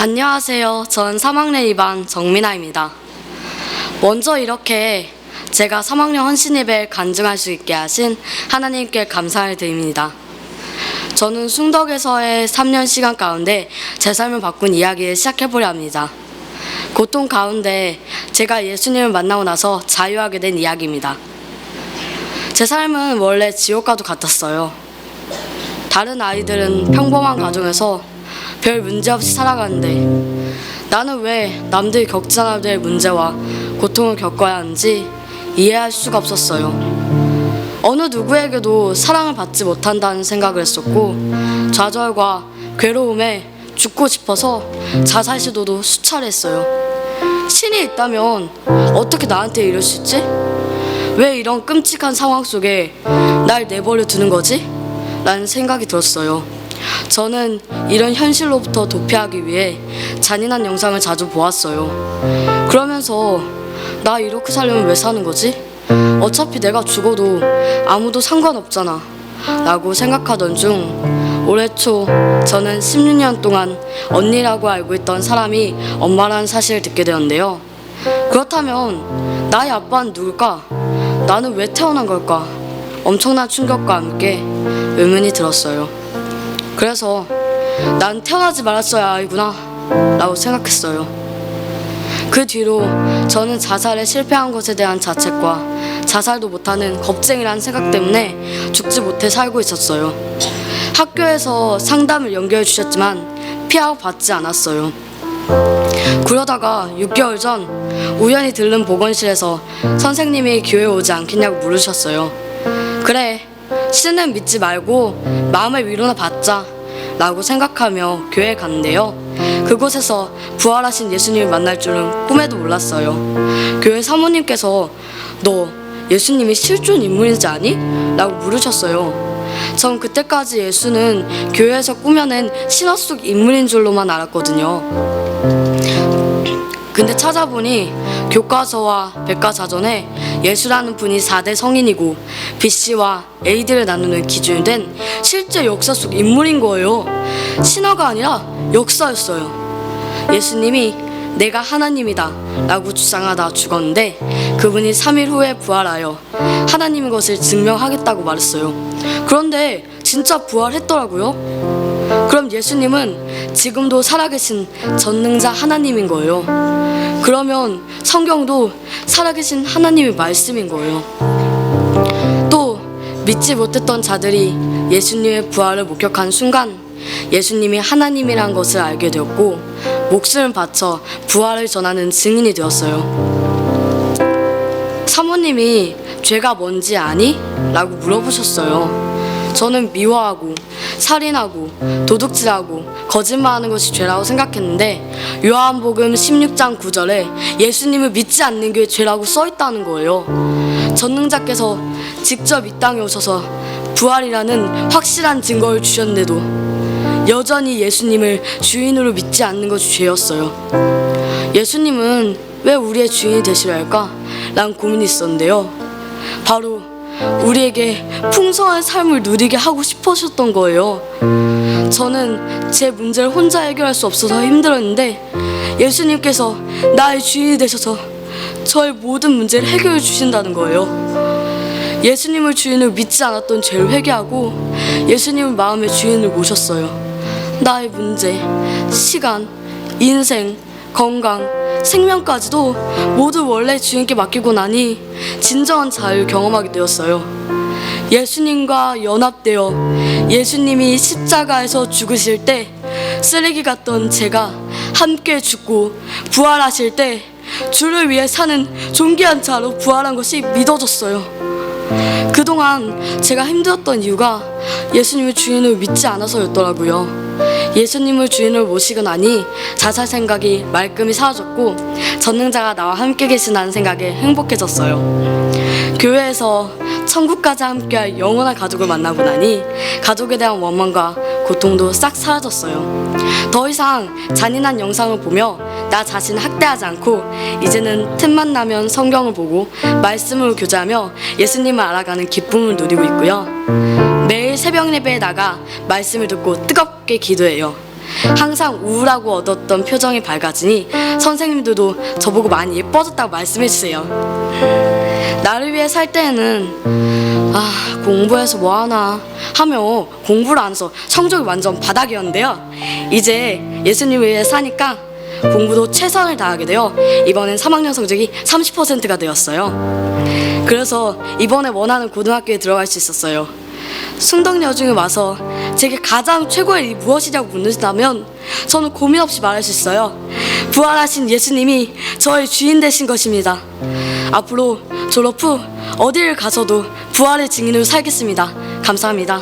안녕하세요. 전 3학년 2반 정민아입니다. 먼저 이렇게 제가 3학년 헌신 예배를 간증할 수 있게 하신 하나님께 감사를 드립니다. 저는 숭덕에서의 3년 시간 가운데 제 삶을 바꾼 이야기를 시작해보려 합니다. 고통 가운데 제가 예수님을 만나고 나서 자유하게 된 이야기입니다. 제 삶은 원래 지옥과도 같았어요. 다른 아이들은 평범한 가정에서 별 문제 없이 살아가는데 나는 왜 남들이 겪지 않아도 될 문제와 고통을 겪어야 하는지 이해할 수가 없었어요. 어느 누구에게도 사랑을 받지 못한다는 생각을 했었고 좌절과 괴로움에 죽고 싶어서 자살 시도도 수차례 했어요. 신이 있다면 어떻게 나한테 이럴 수 있지? 왜 이런 끔찍한 상황 속에 날 내버려 두는 거지? 라는 생각이 들었어요. 저는 이런 현실로부터 도피하기 위해 잔인한 영상을 자주 보았어요. 그러면서 나 이렇게 살려면 왜 사는 거지? 어차피 내가 죽어도 아무도 상관없잖아 라고 생각하던 중 올해 초 저는 16년 동안 언니라고 알고 있던 사람이 엄마라는 사실을 듣게 되었는데요. 그렇다면 나의 아빠는 누굴까? 나는 왜 태어난 걸까? 엄청난 충격과 함께 의문이 들었어요. 그래서 난 태어나지 말았어야 하구나 라고 생각했어요. 그 뒤로 저는 자살에 실패한 것에 대한 자책과 자살도 못하는 겁쟁이라는 생각 때문에 죽지 못해 살고 있었어요. 학교에서 상담을 연결해 주셨지만 피하고 받지 않았어요. 그러다가 6개월 전 우연히 들른 보건실에서 선생님이 교회에 오지 않겠냐고 물으셨어요. 그래, 신은 믿지 말고 마음의 위로나 받자 라고 생각하며 교회에 갔는데요. 그곳에서 부활하신 예수님을 만날 줄은 꿈에도 몰랐어요. 교회 사모님께서 너 예수님이 실존 인물인지 아니? 라고 물으셨어요. 전 그때까지 예수는 교회에서 꾸며낸 신화 속 인물인 줄로만 알았거든요. 근데 찾아보니 교과서와 백과사전에 예수라는 분이 4대 성인이고 BC와 AD를 나누는 기준이 된 실제 역사 속 인물인 거예요. 신화가 아니라 역사였어요. 예수님이 내가 하나님이다 라고 주장하다 죽었는데 그분이 3일 후에 부활하여 하나님인 것을 증명하겠다고 말했어요. 그런데 진짜 부활했더라고요. 그럼 예수님은 지금도 살아계신 전능자 하나님인 거예요. 그러면 성경도 살아계신 하나님의 말씀인 거예요. 또 믿지 못했던 자들이 예수님의 부활을 목격한 순간 예수님이 하나님이란 것을 알게 되었고 목숨을 바쳐 부활을 전하는 증인이 되었어요. 사모님이 죄가 뭔지 아니? 라고 물어보셨어요. 저는 미워하고 살인하고 도둑질하고 거짓말하는 것이 죄라고 생각했는데 요한복음 16장 9절에 예수님을 믿지 않는 게 죄라고 써있다는 거예요. 전능자께서 직접 이 땅에 오셔서 부활이라는 확실한 증거를 주셨는데도 여전히 예수님을 주인으로 믿지 않는 것이 죄였어요. 예수님은 왜 우리의 주인이 되시려 할까? 라는 고민이 있었는데요. 바로 우리에게 풍성한 삶을 누리게 하고 싶으셨던 거예요. 저는 제 문제를 혼자 해결할 수 없어서 힘들었는데 예수님께서 나의 주인이 되셔서 저의 모든 문제를 해결해 주신다는 거예요. 예수님을 주인으로 믿지 않았던 죄를 회개하고 예수님을 마음의 주인으로 모셨어요. 나의 문제, 시간, 인생, 건강, 생명까지도 모두 원래 주인께 맡기고 나니 진정한 자유를 경험하게 되었어요. 예수님과 연합되어 예수님이 십자가에서 죽으실 때 쓰레기 같던 제가 함께 죽고 부활하실 때 주를 위해 사는 존귀한 자로 부활한 것이 믿어졌어요. 그동안 제가 힘들었던 이유가 예수님을 주인으로 믿지 않아서였더라고요. 예수님을 주인으로 모시고 나니 자살 생각이 말끔히 사라졌고 전능자가 나와 함께 계신다는 생각에 행복해졌어요. 교회에서 천국까지 함께할 영원한 가족을 만나고 나니 가족에 대한 원망과 고통도 싹 사라졌어요. 더 이상 잔인한 영상을 보며 나 자신을 학대하지 않고 이제는 틈만 나면 성경을 보고 말씀을 교제하며 예수님을 알아가는 기쁨을 누리고 있고요. 매일 새벽 예배에 나가 말씀을 듣고 뜨겁게 기도해요. 항상 우울하고 어두웠던 표정이 밝아지니 선생님들도 저보고 많이 예뻐졌다고 말씀해주세요. 나를 위해 살 때에는 공부해서 뭐하나 하며 공부를 안 해서 성적이 완전 바닥이었는데요. 이제 예수님을 위해 사니까 공부도 최선을 다하게 되어 이번엔 3학년 성적이 30%가 되었어요. 그래서 이번에 원하는 고등학교에 들어갈 수 있었어요. 숭덕여중에 와서 제게 가장 최고의 일이 무엇이냐고 묻는다면 저는 고민 없이 말할 수 있어요. 부활하신 예수님이 저의 주인 되신 것입니다. 앞으로 졸업 후 어디를 가서도 부활의 증인으로 살겠습니다. 감사합니다.